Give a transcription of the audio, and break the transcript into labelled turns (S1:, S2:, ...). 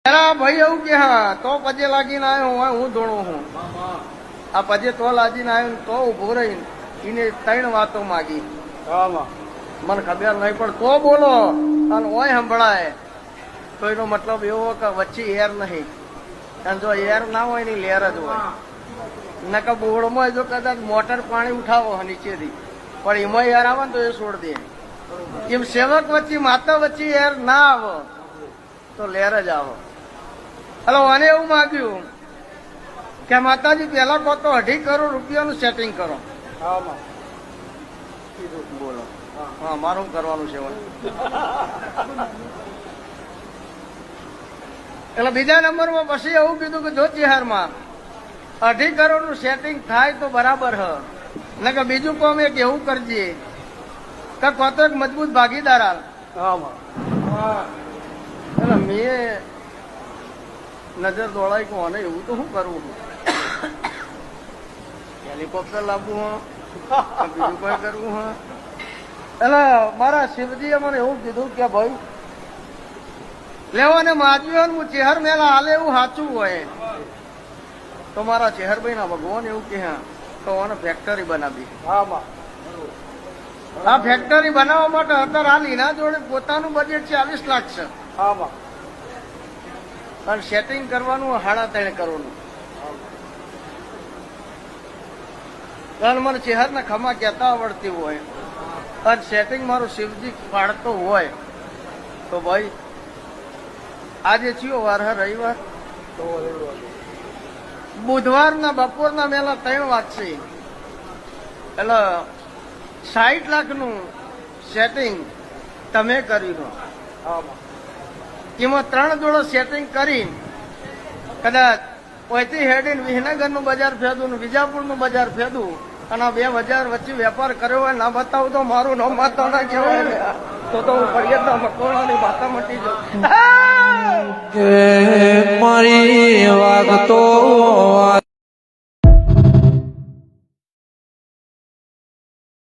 S1: ભાઈ એવું કે હા તો પજે લાગીને આવ્યો હોય હું ધોણું હું આ પજે તો લાગીને આવ્યો તો ઉભો રહી એને 3 વાતો માગી મને ખબર નહીં પણ તો બોલો અને ઓય સંભળાય તો એનો મતલબ એવો કે વચ્ચે એર નહીં અને જો એર ના હોય એની લેર જ હોય નકા બોર્ડમાં જો કદાચ મોટર પાણી ઉઠાવો નીચેથી પણ એમાં એર આવે ને તો એ છોડ દે એમ સેવક વચ્ચે માતા વચ્ચે એર ના આવે તો લેર જ આવે. હલો આને એવું માગ્યું કે માતાજી પેલા કહો તો 2.5 કરોડ રૂપિયાનું સેટિંગ કરો. બોલો હા મારું કરવાનું છે એટલે બીજા નંબરમાં પછી એવું કીધું કે જો ચિહારમાં 2.5 કરોડનું સેટિંગ થાય તો બરાબર હ ને કે બીજું કામ એક એવું કરજે કે કોતો એક મજબૂત ભાગીદાર હાલ. એટલે મેં નજર દોડાઈ કોને એવું તો શું કરવું હેલિકોપ્ટર લાવવું હ બીજું કોઈ કરવું હ. એટલે મારા શિવજીએ મને એવું કીધું કે ભાઈ લેવાને માજ્યું હું ચેહર મેલા હાલે એવું સાચું હોય તો મારા ચેહરભાઈ ના ભગવાન એવું કે હા તો આને ફેક્ટરી બનાવી. આ ફેક્ટરી બનાવવા માટે અત્યારે આ લીના જોડે પોતાનું બજેટ 40 લાખ છે અને સેટિંગ કરવાનું 3.5 કરોડનું. કારણ મને ચેહરના ખમા કહેતા આવડતી હોય અને સેટિંગ મારું શિવજી પાડતો હોય તો ભાઈ આજે ચિયો વાર હે રવિવાર બુધવારના બપોરના મેલા 3 વાગશે એટલે 60 લાખનું સેટિંગ તમે કર્યું એમાં 3 જોડો સેટિંગ કરી કદાચ ઓયથી હેડીને વિસનગરનું બજાર ફેદું ને વિજાપુરનું બજાર ફેદું અને આ 2 બજાર વચ્ચે વેપાર કર્યો હોય ના બતાવું તો મારું નામ માતા ના કહેવાય તો હું ફરિયાદના મકોડાની માતા મટી જાઉં.
S2: મારી વાગતો